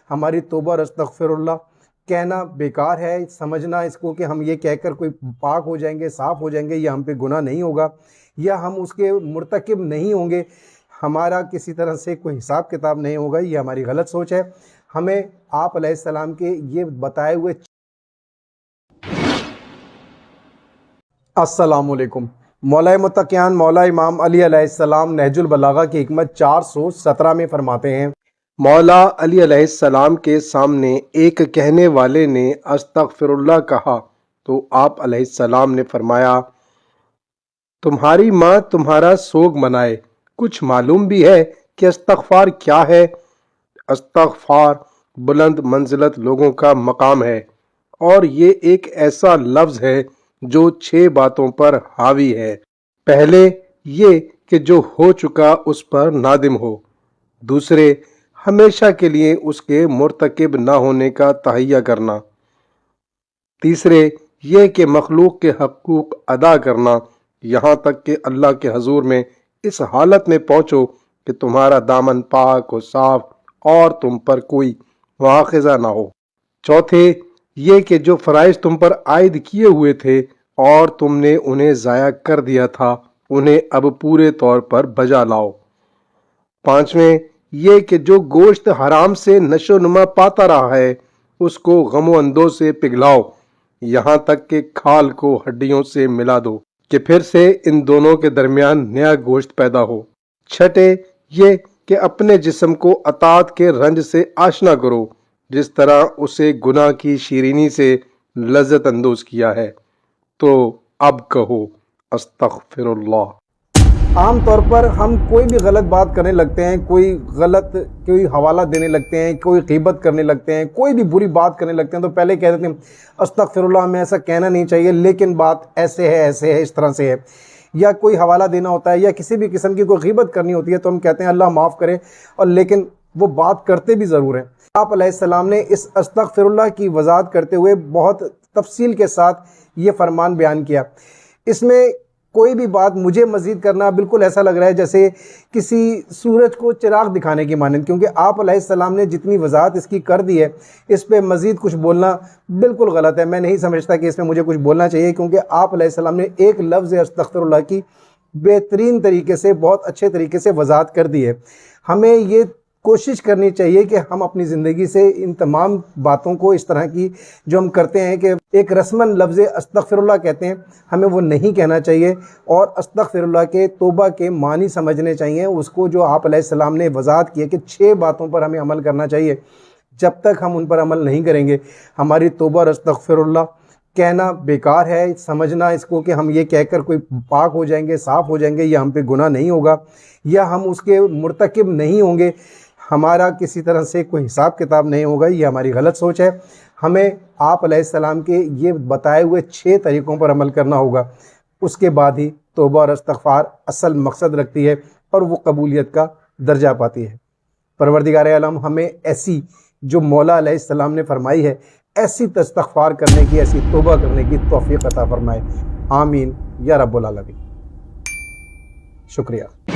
ہماری توبہ اور استغفراللہ کہنا بیکار ہے، سمجھنا اس کو کہ ہم یہ کہہ کر کوئی پاک ہو جائیں گے، صاف ہو جائیں گے، یا ہم پہ گناہ نہیں ہوگا، یا ہم اس کے مرتکب نہیں ہوں گے، ہمارا کسی طرح سے کوئی حساب کتاب نہیں ہوگا، یہ ہماری غلط سوچ ہے۔ ہمیں آپ علیہ السلام کے یہ بتائے ہوئے السلام علیکم۔ مولا متقیان مولا امام علی علیہ السلام نہج البلاغہ کی حکمت 417 میں فرماتے ہیں، مولا علی علیہ السلام کے سامنے ایک کہنے والے نے استغفر اللہ کہا تو آپ علیہ السلام نے فرمایا، تمہاری ماں تمہارا سوگ منائے۔ کچھ معلوم بھی ہے کہ استغفار کیا ہے؟ استغفار بلند منزلت لوگوں کا مقام ہے، اور یہ ایک ایسا لفظ ہے جو 6 باتوں پر حاوی ہے۔ پہلے یہ کہ جو ہو چکا اس پر نادم ہو، دوسرے ہمیشہ کے لیے اس کے مرتکب نہ ہونے کا تہیہ کرنا، تیسرے یہ کہ مخلوق کے حقوق ادا کرنا، یہاں تک کہ اللہ کے حضور میں اس حالت میں پہنچو کہ تمہارا دامن پاک و صاف اور تم پر کوئی مواخذہ نہ ہو، چوتھے یہ کہ جو فرائض تم پر عائد کیے ہوئے تھے اور تم نے انہیں ضائع کر دیا تھا انہیں اب پورے طور پر بجا لاؤ، پانچویں یہ کہ جو گوشت حرام سے نشو نما پاتا رہا ہے اس کو غم و اندوہ سے پگھلاؤ، یہاں تک کہ کھال کو ہڈیوں سے ملا دو کہ پھر سے ان دونوں کے درمیان نیا گوشت پیدا ہو، چھٹے یہ کہ اپنے جسم کو اطاعت کے رنج سے آشنا کرو جس طرح اسے گناہ کی شیرینی سے لذت اندوز کیا ہے، تو اب کہو استغفر اللہ۔ عام طور پر ہم کوئی بھی غلط بات کرنے لگتے ہیں، کوئی حوالہ دینے لگتے ہیں، کوئی غیبت کرنے لگتے ہیں، کوئی بھی بری بات کرنے لگتے ہیں تو پہلے کہہ دیتے ہیں استغفر اللہ، ہمیں ایسا کہنا نہیں چاہیے، لیکن بات ایسے ہے اس طرح سے ہے، یا کوئی حوالہ دینا ہوتا ہے یا کسی بھی قسم کی کوئی غیبت کرنی ہوتی ہے تو ہم کہتے ہیں اللہ معاف کرے، اور لیکن وہ بات کرتے بھی ضرور ہیں۔ آپ علیہ السلام نے اس استغفر اللہ کی وضاحت کرتے ہوئے بہت تفصیل کے ساتھ یہ فرمان بیان کیا۔ اس میں کوئی بھی بات مجھے مزید کرنا بالکل ایسا لگ رہا ہے جیسے کسی سورج کو چراغ دکھانے کی مانند، کیونکہ آپ علیہ السلام نے جتنی وضاحت اس کی کر دی ہے اس پہ مزید کچھ بولنا بالکل غلط ہے۔ میں نہیں سمجھتا کہ اس میں مجھے کچھ بولنا چاہیے، کیونکہ آپ علیہ السلام نے ایک لفظ استغفر اللہ کی بہترین طریقے سے، بہت اچھے طریقے سے وضاحت کر دی ہے۔ ہمیں یہ کوشش کرنی چاہیے کہ ہم اپنی زندگی سے ان تمام باتوں کو، اس طرح کی جو ہم کرتے ہیں کہ ایک رسماً لفظ استغفر اللہ کہتے ہیں، ہمیں وہ نہیں کہنا چاہیے، اور استغفر اللہ کے توبہ کے معنی سمجھنے چاہیے، اس کو جو آپ علیہ السلام نے وضاحت کی ہے کہ 6 باتوں پر ہمیں عمل کرنا چاہیے۔ جب تک ہم ان پر عمل نہیں کریں گے ہماری توبہ اور استغفر اللہ کہنا بیکار ہے، سمجھنا اس کو کہ ہم یہ کہہ کر کوئی پاک ہو جائیں گے، صاف ہو جائیں گے، یا ہم پہ گناہ نہیں ہوگا، یا ہم اس کے مرتکب نہیں ہوں گے، ہمارا کسی طرح سے کوئی حساب کتاب نہیں ہوگا، یہ ہماری غلط سوچ ہے۔ ہمیں آپ علیہ السلام کے یہ بتائے ہوئے 6 طریقوں پر عمل کرنا ہوگا، اس کے بعد ہی توبہ اور استغفار اصل مقصد رکھتی ہے اور وہ قبولیت کا درجہ پاتی ہے۔ پروردگار عالم ہمیں ایسی جو مولا علیہ السلام نے فرمائی ہے ایسی استغفار کرنے کی، ایسی توبہ کرنے کی توفیق عطا فرمائے، آمین یا رب العالمین۔ شکریہ۔